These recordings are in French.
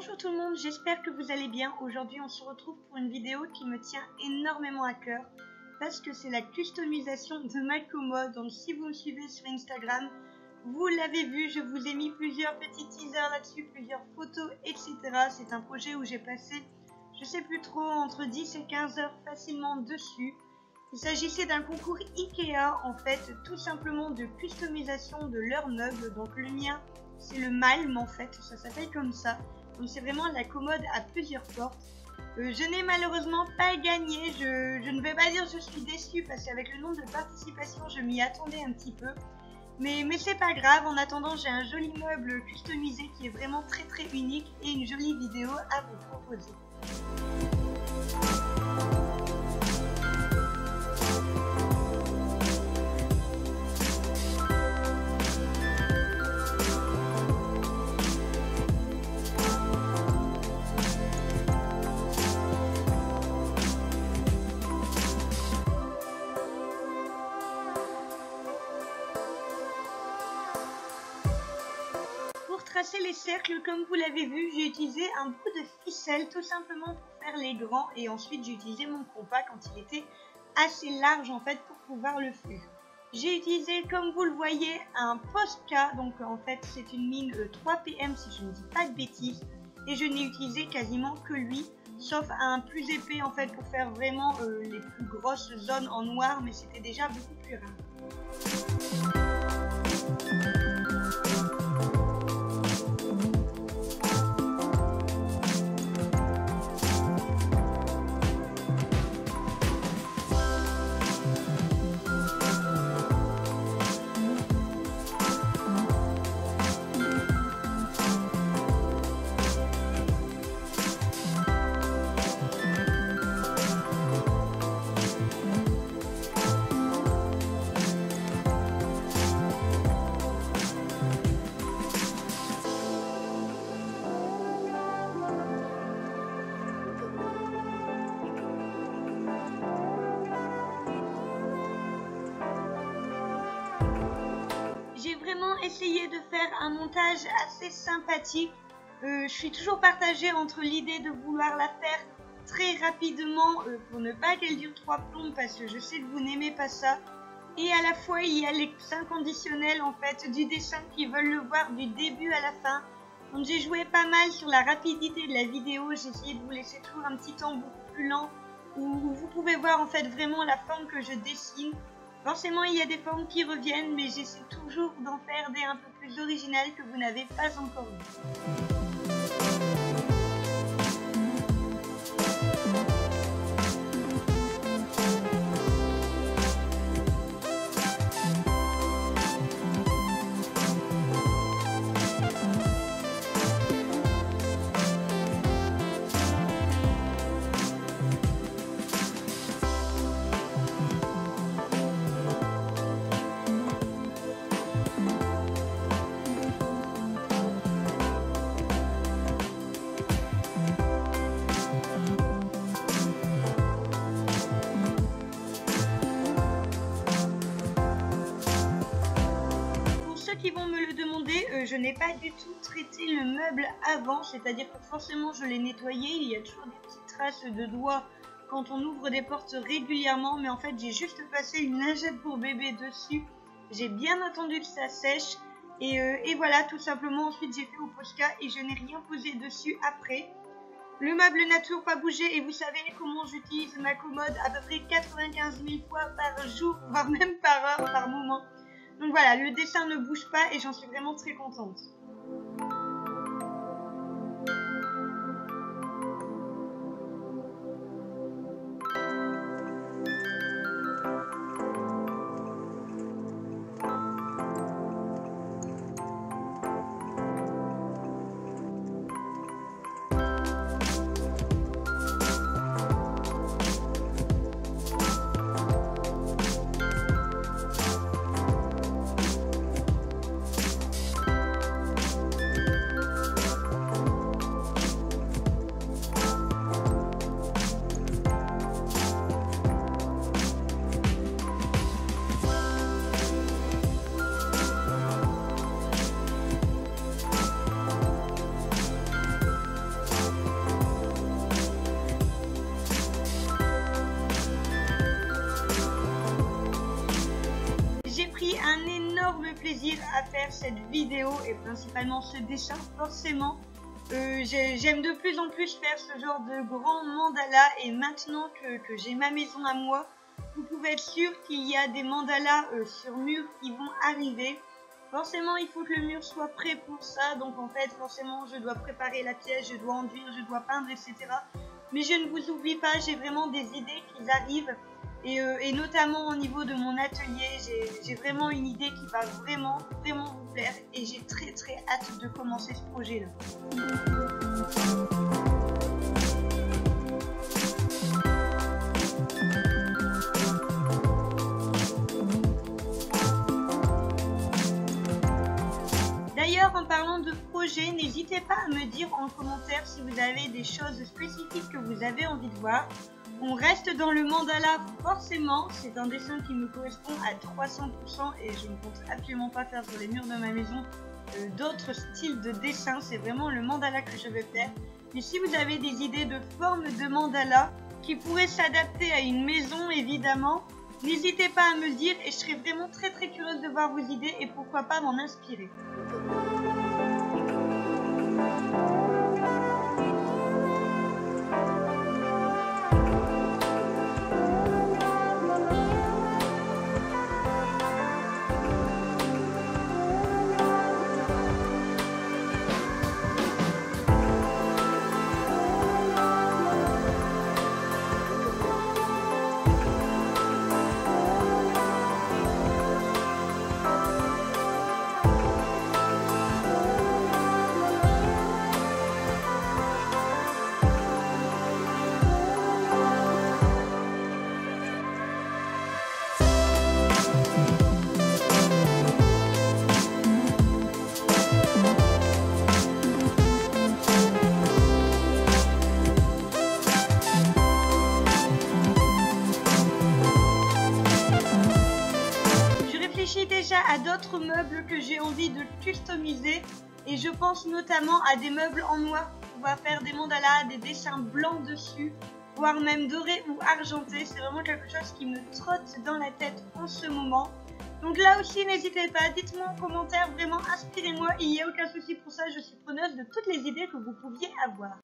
Bonjour tout le monde, j'espère que vous allez bien. Aujourd'hui on se retrouve pour une vidéo qui me tient énormément à cœur parce que c'est la customisation de ma commode. Donc si vous me suivez sur Instagram, vous l'avez vu, je vous ai mis plusieurs petits teasers là-dessus, plusieurs photos, etc. C'est un projet où j'ai passé, je sais plus trop, entre 10 et 15 heures facilement dessus. Il s'agissait d'un concours Ikea, en fait, tout simplement de customisation de leurs meubles. Donc le mien, c'est le Malm, en fait, ça s'appelle comme ça. Donc c'est vraiment la commode à plusieurs portes. Je n'ai malheureusement pas gagné, je ne vais pas dire que je suis déçue parce qu'avec le nombre de participations, je m'y attendais un petit peu. Mais c'est pas grave, en attendant, j'ai un joli meuble customisé qui est vraiment très unique et une jolie vidéo à vous proposer. Pour tracer les cercles, comme vous l'avez vu, j'ai utilisé un bout de ficelle tout simplement pour faire les grands et ensuite j'ai utilisé mon compas quand il était assez large en fait pour pouvoir le faire. J'ai utilisé, comme vous le voyez, un Posca, donc en fait c'est une mine 3 PM si je ne dis pas de bêtises, et je n'ai utilisé quasiment que lui, sauf un plus épais en fait pour faire vraiment les plus grosses zones en noir, mais c'était déjà beaucoup plus rare. J'ai vraiment essayé de faire un montage assez sympathique. Je suis toujours partagée entre l'idée de vouloir la faire très rapidement pour ne pas qu'elle dure 3 plombes parce que je sais que vous n'aimez pas ça. Et à la fois il y a les inconditionnels en fait du dessin qui veulent le voir du début à la fin. Donc j'ai joué pas mal sur la rapidité de la vidéo. J'ai essayé de vous laisser toujours un petit temps beaucoup plus lent où vous pouvez voir en fait vraiment la forme que je dessine. Forcément, il y a des formes qui reviennent, mais j'essaie toujours d'en faire des un peu plus originales que vous n'avez pas encore vues. Qui vont me le demander, je n'ai pas du tout traité le meuble avant, c'est-à-dire que forcément je l'ai nettoyé, il y a toujours des petites traces de doigts quand on ouvre des portes régulièrement, mais en fait j'ai juste passé une lingette pour bébé dessus, j'ai bien attendu que ça sèche, et voilà, tout simplement ensuite j'ai fait au Posca et je n'ai rien posé dessus après. Le meuble n'a toujours pas bougé et vous savez comment j'utilise ma commode à peu près 95 000 fois par jour, voire même par heure, par moment. Donc voilà, le dessin ne bouge pas et j'en suis vraiment très contente. énorme plaisir à faire cette vidéo et principalement ce dessin. Forcément, j'aime de plus en plus faire ce genre de grands mandalas et maintenant que j'ai ma maison à moi, vous pouvez être sûr qu'il y a des mandalas sur mur qui vont arriver. Forcément, il faut que le mur soit prêt pour ça, donc en fait, forcément, je dois préparer la pièce, je dois enduire, je dois peindre, etc. Mais je ne vous oublie pas, j'ai vraiment des idées qui arrivent. Et notamment au niveau de mon atelier, j'ai vraiment une idée qui va vraiment vous plaire et j'ai très hâte de commencer ce projet-là. D'ailleurs, en parlant de projet, n'hésitez pas à me dire en commentaire si vous avez des choses spécifiques que vous avez envie de voir. On reste dans le mandala forcément, c'est un dessin qui me correspond à 300% et je ne compte absolument pas faire sur les murs de ma maison d'autres styles de dessin, c'est vraiment le mandala que je veux faire. Mais si vous avez des idées de forme de mandala qui pourraient s'adapter à une maison évidemment, n'hésitez pas à me le dire et je serai vraiment très curieuse de voir vos idées et pourquoi pas m'en inspirer. Déjà à d'autres meubles que j'ai envie de customiser et je pense notamment à des meubles en noir pour pouvoir faire des mandalas, des dessins blancs dessus, voire même dorés ou argentés. C'est vraiment quelque chose qui me trotte dans la tête en ce moment. Donc là aussi n'hésitez pas, dites-moi en commentaire, vraiment inspirez-moi, il n'y a aucun souci pour ça, je suis preneuse de toutes les idées que vous pouviez avoir.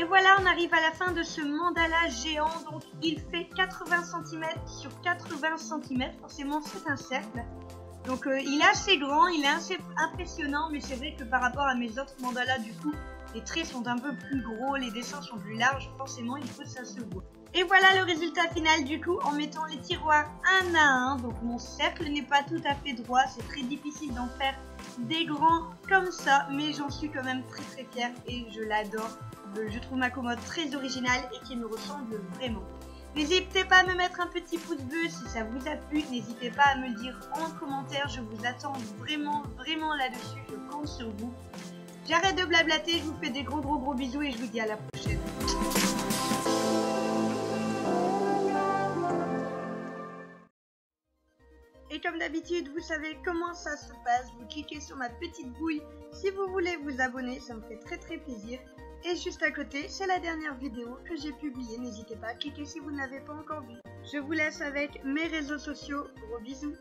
Voilà, on arrive à la fin de ce mandala géant, donc il fait 80 cm sur 80 cm, forcément c'est un cercle. Donc il est assez grand, il est assez impressionnant, mais c'est vrai que par rapport à mes autres mandalas du coup, les traits sont un peu plus gros, les dessins sont plus larges, forcément il faut que ça se voit. Et voilà le résultat final du coup en mettant les tiroirs un à un, donc mon cercle n'est pas tout à fait droit, c'est très difficile d'en faire des grands comme ça, mais j'en suis quand même très fière et je l'adore. Je trouve ma commode très originale et qui me ressemble vraiment. N'hésitez pas à me mettre un petit pouce bleu si ça vous a plu, n'hésitez pas à me le dire en commentaire, je vous attends vraiment là-dessus, je compte sur vous. J'arrête de blablater, je vous fais des gros bisous et je vous dis à la prochaine. Et comme d'habitude, vous savez comment ça se passe, vous cliquez sur ma petite bouille si vous voulez vous abonner, ça me fait très plaisir. Et juste à côté, c'est la dernière vidéo que j'ai publiée, n'hésitez pas à cliquer si vous n'avez pas encore vu. Je vous laisse avec mes réseaux sociaux, gros bisous.